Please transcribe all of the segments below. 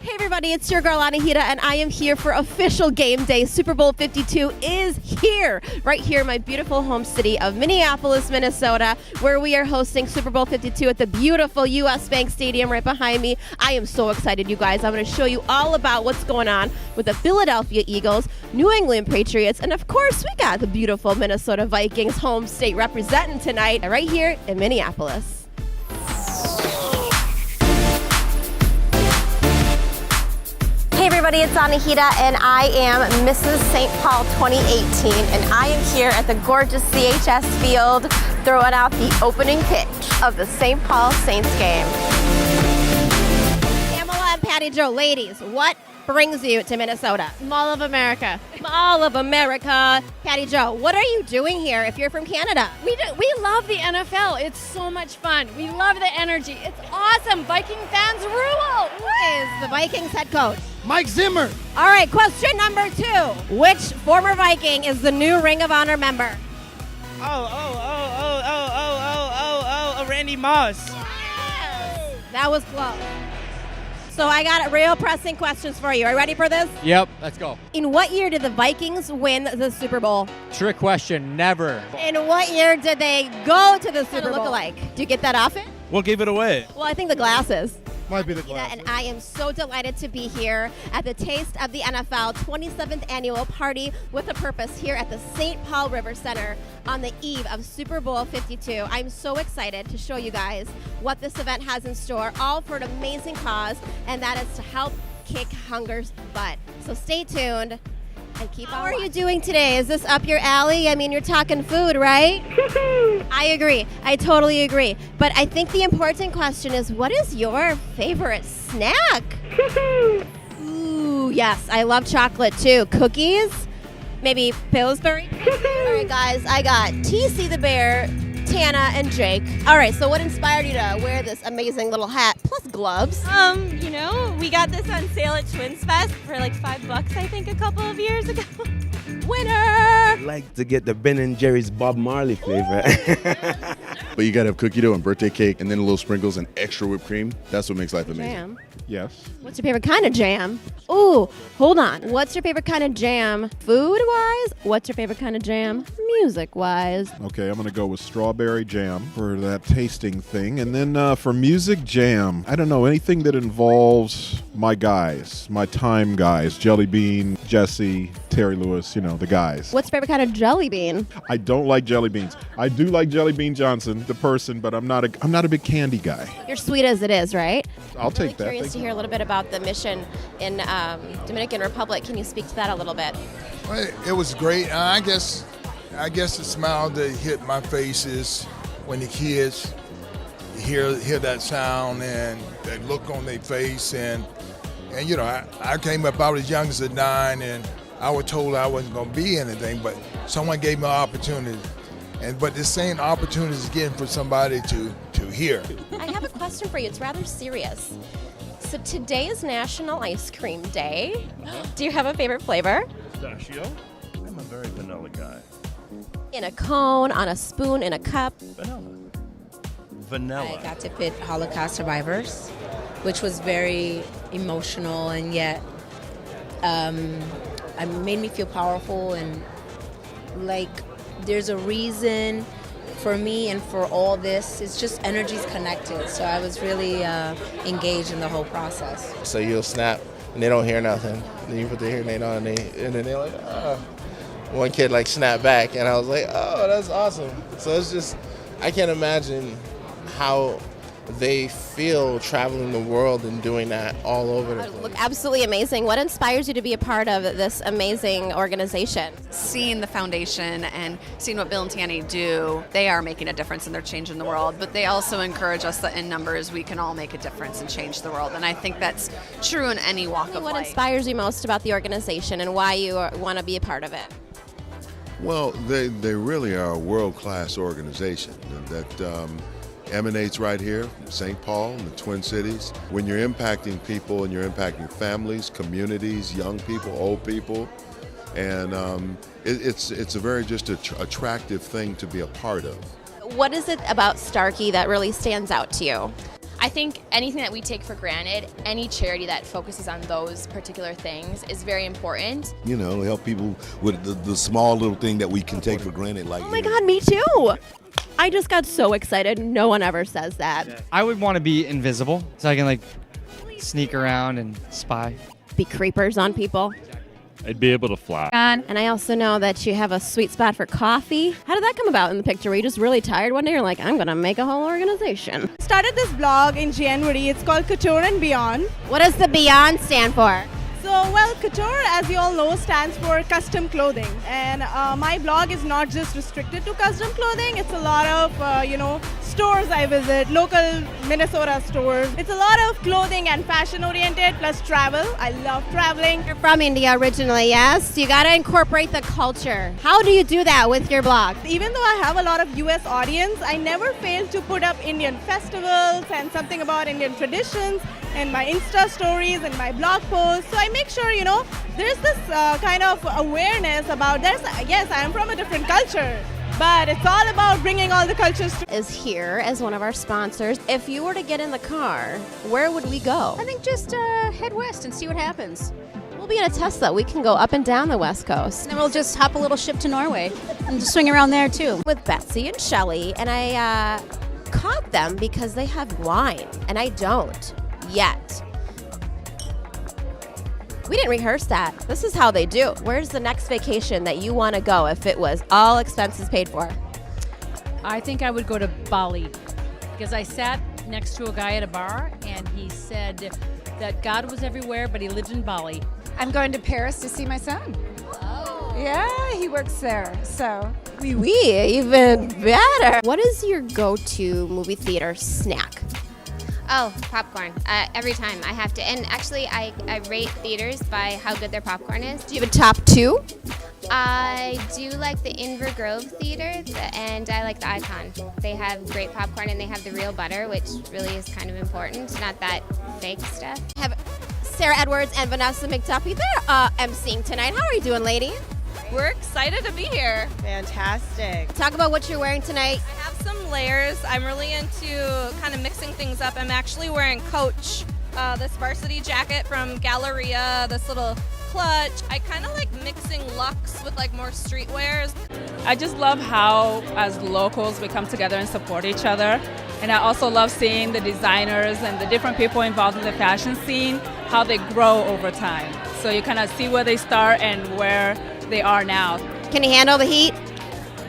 Hey everybody, it's your girl Anahita, and I am here for official game day. Super Bowl 52 is here, right here in my beautiful home city of Minneapolis, Minnesota, where we are hosting Super Bowl 52 at the beautiful US Bank Stadium right behind me. I am so excited, you guys. I'm going to show you all about what's going on with the Philadelphia Eagles, New England Patriots, and of course, we got the beautiful Minnesota Vikings home state representing tonight right here in Minneapolis. Hey everybody, it's Anahita, and I am Mrs. St. Paul 2018, and I am here at the gorgeous CHS Field throwing out the opening pitch of the St. Paul Saints game. Pamela and Patty Jo, ladies, what brings you to Minnesota? Mall of America. Mall of America. Patty Jo, what are you doing here if you're from Canada? We love the NFL. It's so much fun. We love the energy. It's awesome. Viking fans rule. Who is the Vikings head coach? Mike Zimmer. All right, question number 2. Which former Viking is the new Ring of Honor member? Randy Moss. Yes. That was close. So I got real pressing questions for you. Are you ready for this? Yep, let's go. In what year did the Vikings win the Super Bowl? Trick question, never. In what year did they go to the Super Bowl? Look alike. Do you get that often? What gave it away? Well, I think the glasses. Might be the glasses. And I am so delighted to be here at the Taste of the NFL 27th Annual Party with a Purpose here at the St. Paul River Center on the eve of Super Bowl 52. I'm so excited to show you guys what this event has in store, all for an amazing cause, and that is to help kick hunger's butt. So stay tuned and keep on. How are you doing today? Is this up your alley? I mean, you're talking food, right? I agree. I totally agree. But I think the important question is, what is your favorite snack? Ooh, yes, I love chocolate too. Cookies? Maybe Pillsbury? All right, guys, I got TC the Bear, Tana, and Jake. All right, so what inspired you to wear this amazing little hat plus gloves? We got this on sale at Twins Fest for like $5, I think, a couple of years ago. Winner! I like to get the Ben & Jerry's Bob Marley flavor. But you gotta have cookie dough and birthday cake and then a little sprinkles and extra whipped cream. That's what makes life amazing. Jam. Yes. What's your favorite kind of jam? Ooh, hold on. What's your favorite kind of jam food-wise? What's your favorite kind of jam music-wise? Okay, I'm going to go with strawberry jam for that tasting thing. And then for music jam, I don't know, anything that involves my guys, my time guys, Jelly Bean, Jesse, Terry Lewis, the guys. What's your favorite kind of jelly bean? I don't like jelly beans. I do like Jelly Bean Johnson, the person, but I'm not a big candy guy. You're sweet as it is, right? I'll take I'm that. curious to hear a little bit about the mission in Dominican Republic. Can you speak to that a little bit? Well, it was great. I guess the smile that hit my face is when the kids hear that sound and that look on their face. And I came up, I was young as 9, and I was told I wasn't going to be anything, but someone gave me an opportunity. But the same opportunity is getting for somebody to hear. I have a question for you. It's rather serious. So today is National Ice Cream Day. Do you have a favorite flavor? Pistachio. I'm a very vanilla guy. In a cone, on a spoon, in a cup? Vanilla. I got to pit Holocaust survivors, which was very emotional, and yet it made me feel powerful, and like there's a reason for me and for all this. It's just energies connected. So I was really engaged in the whole process. So you'll snap and they don't hear nothing. Then you put the hearing aid on and then they're like, oh. One kid snapped back and I was like, oh, that's awesome. So it's just, I can't imagine how they feel traveling the world and doing that all over the place. Look absolutely amazing. What inspires you to be a part of this amazing organization? Seeing the foundation and seeing what Bill and Tanny do, they are making a difference and they're changing the world, but they also encourage us that in numbers we can all make a difference and change the world. And I think that's true in any walk of life. What inspires you most about the organization and why you want to be a part of it? Well, they really are a world-class organization that emanates right here from St. Paul and the Twin Cities. When you're impacting people and you're impacting families, communities, young people, old people, and it's a very just attractive thing to be a part of. What is it about Starkey that really stands out to you? I think anything that we take for granted, any charity that focuses on those particular things is very important. You know, help people with the small little thing that we can take for granted. Like, Oh my God, me too. I just got so excited. No one ever says that. I would want to be invisible so I can like sneak around and spy. Be creepers on people. I'd be able to fly. And I also know that you have a sweet spot for coffee. How did that come about in the picture? Were you just really tired one day? You're like, I'm going to make a whole organization. Started this blog in January. It's called Couture and Beyond. What does the Beyond stand for? So, well, couture, as you all know, stands for custom clothing. And my blog is not just restricted to custom clothing. It's a lot of, stores I visit, local Minnesota stores. It's a lot of clothing and fashion oriented, plus travel. I love traveling. You're from India originally, yes? You got to incorporate the culture. How do you do that with your blog? Even though I have a lot of US audience, I never fail to put up Indian festivals and something about Indian traditions and my Insta stories and my blog posts. So I make sure, there's this kind of awareness about yes, I am from a different culture, but it's all about bringing all the cultures together. Is here as one of our sponsors. If you were to get in the car, where would we go? I think just head west and see what happens. We'll be in a Tesla. We can go up and down the West Coast. And then we'll just hop a little ship to Norway and just swing around there too. With Betsy and Shelly, and I caught them because they have wine, and I don't yet. We didn't rehearse that. This is how they do. Where's the next vacation that you want to go if it was all expenses paid for? I think I would go to Bali because I sat next to a guy at a bar and he said that God was everywhere, but he lived in Bali. I'm going to Paris to see my son. Oh. Yeah, he works there, so. Oui, even better. What is your go-to movie theater snack? Oh, popcorn. Every time I have to. And actually, I rate theaters by how good their popcorn is. Do you have a top two? I do like the Inver Grove Theater, and I like the Icon. They have great popcorn, and they have the real butter, which really is kind of important, not that fake stuff. Have Sarah Edwards and Vanessa McDuffie. They're emceeing tonight. How are you doing, ladies? We're excited to be here. Fantastic. Talk about what you're wearing tonight. I have some layers. I'm really into kind of mixing things up. I'm actually wearing Coach, this varsity jacket from Galleria, this little clutch. I kind of like mixing looks with like more streetwears. I just love how as locals we come together and support each other. And I also love seeing the designers and the different people involved in the fashion scene, how they grow over time. So you kind of see where they start and where they are now. Can you handle the heat?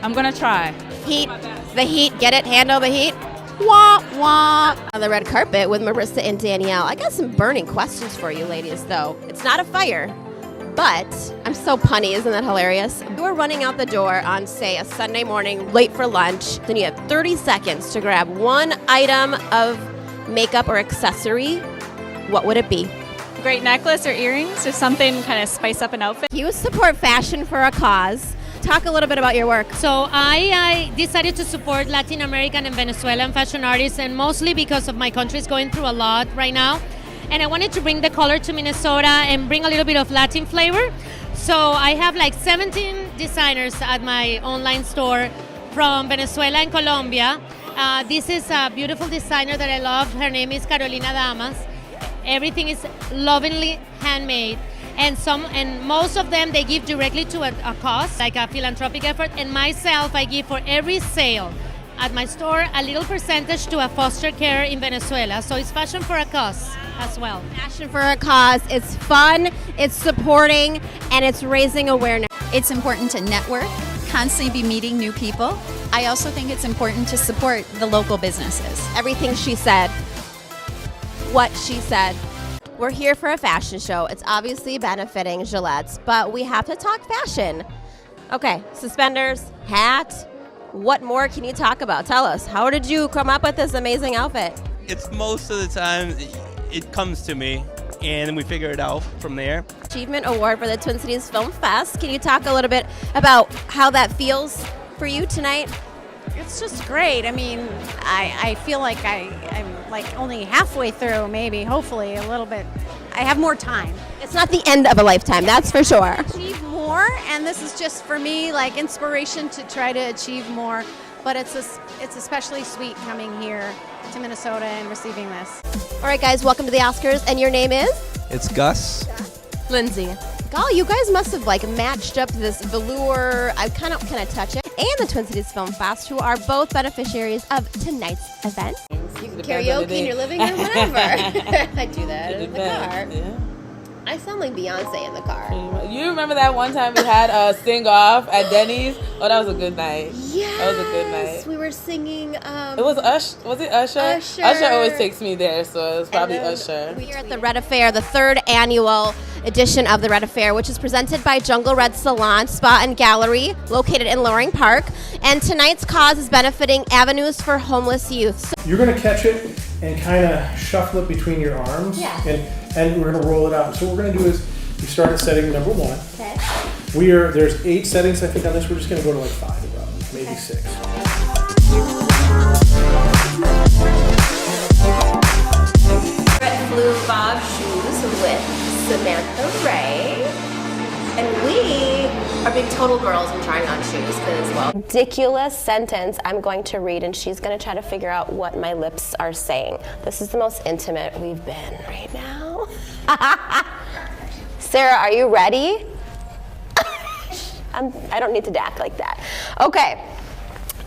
I'm gonna try. Heat, the heat, get it? Handle the heat? Wah, wah. On the red carpet with Marissa and Danielle. I got some burning questions for you ladies, though. It's not a fire, but I'm so punny, isn't that hilarious? You are running out the door on, say, a Sunday morning, late for lunch, then you have 30 seconds to grab one item of makeup or accessory. What would it be? Great necklace or earrings or something kind of spice up an outfit. You support fashion for a cause. Talk a little bit about your work. So I decided to support Latin American and Venezuelan fashion artists, and mostly because of my country is going through a lot right now. And I wanted to bring the color to Minnesota and bring a little bit of Latin flavor. So I have like 17 designers at my online store from Venezuela and Colombia. This is a beautiful designer that I love. Her name is Carolina Damas. Everything is lovingly handmade, and most of them they give directly to a cause, like a philanthropic effort. And myself, I give for every sale at my store a little percentage to a foster care in Venezuela. So it's fashion for a cause as well. Fashion for a cause. It's fun, it's supporting, and it's raising awareness. It's important to network, constantly be meeting new people. I also think it's important to support the local businesses. Everything she said. What she said. We're here for a fashion show. It's obviously benefiting Gillette's, but we have to talk fashion. Okay, suspenders, hat. What more can you talk about? Tell us. How did you come up with this amazing outfit? It's most of the time it comes to me and then we figure it out from there. Achievement Award for the Twin Cities Film Fest. Can you talk a little bit about how that feels for you tonight? It's just great. I mean, I feel like I'm like only halfway through, maybe, hopefully a little bit. I have more time. It's not the end of a lifetime, that's for sure. Achieve more, and this is just for me like inspiration to try to achieve more. But it's especially sweet coming here to Minnesota and receiving this. All right, guys, welcome to the Oscars. And your name is? It's Gus. Lindsay. Oh, you guys must have matched up this velour. Can I touch it? And the Twin Cities Film Fest, who are both beneficiaries of tonight's event. You can karaoke in your living room, whatever. I do that in the car. Yeah. I sound like Beyonce in the car. You remember that one time we had a sing off at Denny's? Oh, that was a good night. Yes. That was a good night. We were singing. It was Was it Usher? Usher always takes me there, so it was probably Usher. We're at the Red Affair, the third annual edition of the Red Affair, which is presented by Jungle Red Salon, Spa and Gallery, located in Loring Park. And tonight's cause is benefiting Avenues for Homeless Youth. You're going to catch it and kind of shuffle it between your arms. Yeah. And we're going to roll it out. So what we're going to do is we start at setting number 1. Okay. There's 8 settings I think on this. We're just going to go to like 5 about, maybe 6. Red Blue Bob Shoes with Samantha Ray. And we are big total girls in trying on shoes because, well, ridiculous sentence I'm going to read, and she's going to try to figure out what my lips are saying. This is the most intimate we've been right now. Sarah, are you ready? I don't need to act like that. Okay,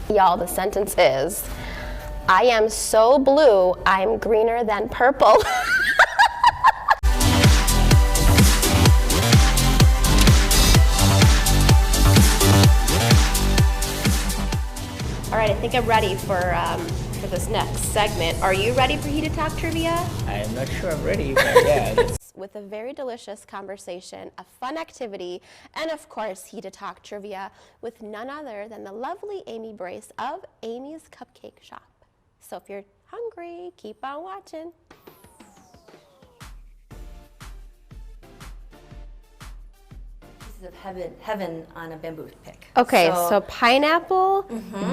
y'all, the sentence is, I am so blue, I'm greener than purple. All right, I think I'm ready for this next segment. Are you ready for Heated Talk Trivia? I'm not sure I'm ready, but yeah. With a very delicious conversation, a fun activity, and of course, Heated Talk Trivia with none other than the lovely Amy Brace of Amy's Cupcake Shop. So if you're hungry, keep on watching. Of heaven on a bamboo pick. Okay, so pineapple,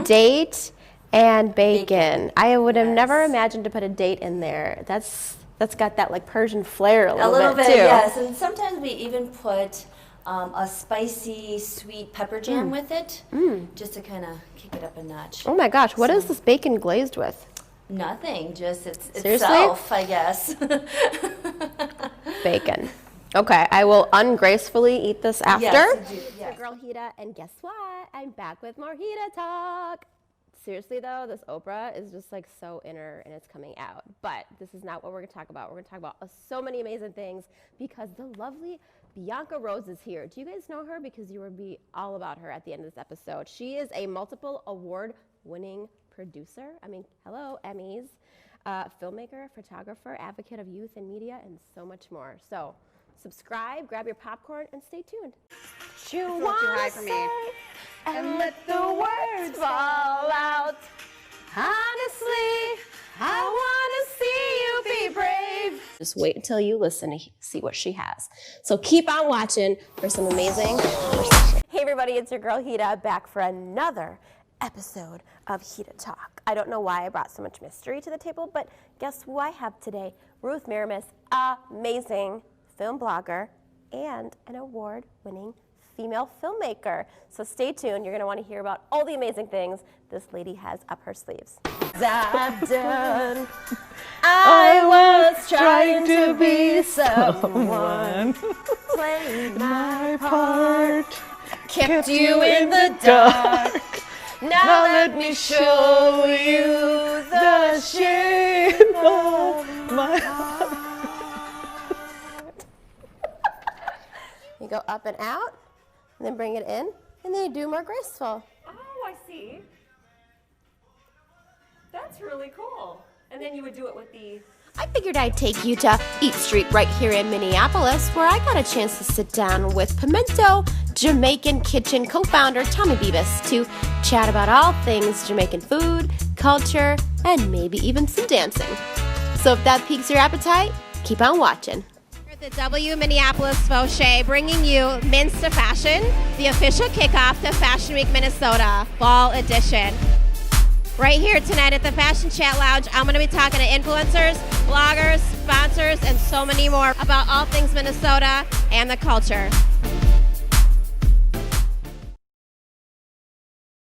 date, and bacon. I would have never imagined to put a date in there. That's got that like Persian flair a little bit too. Yes, and sometimes we even put a spicy, sweet pepper jam with it, just to kind of kick it up a notch. Oh my gosh, what is this bacon glazed with? Nothing, just Seriously? itself, I guess. Bacon. Okay, I will ungracefully eat this after. Yes, you do, yes. It's your girl Hita, and guess what? I'm back with more Hita Talk. Seriously though, this Oprah is just like so inner and it's coming out. But this is not what we're gonna talk about. We're gonna talk about so many amazing things because the lovely Bianca Rose is here. Do you guys know her? Because you will be all about her at the end of this episode. She is a multiple award-winning producer. I mean, hello, Emmys, filmmaker, photographer, advocate of youth and media, and so much more. So subscribe, grab your popcorn, and stay tuned. You wanna say and let the words fall out. Honestly, I wanna see you be brave. Just wait until you listen to see what she has. So keep on watching for some amazing conversation. Hey everybody, it's your girl Hita back for another episode of Hita Talk. I don't know why I brought so much mystery to the table, but guess who I have today? Ruth Miramis, amazing film blogger and an award-winning female filmmaker. So stay tuned. You're going to want to hear about all the amazing things this lady has up her sleeves. I've done. I was trying to be someone. Played my part. Kept you in the dark. Now let me show you the shape of my heart. You go up and out, and then bring it in, and then you do more graceful. Oh, I see. That's really cool. And then you would do it with the... I figured I'd take you to Eat Street right here in Minneapolis, where I got a chance to sit down with Pimento Jamaican Kitchen co-founder Tommy Beavis to chat about all things Jamaican food, culture, and maybe even some dancing. So if that piques your appetite, keep on watching. The W Minneapolis Fauché bringing you Minsta Fashion, the official kickoff to Fashion Week Minnesota Fall Edition. Right here tonight at the Fashion Chat Lounge, I'm going to be talking to influencers, bloggers, sponsors, and so many more about all things Minnesota and the culture.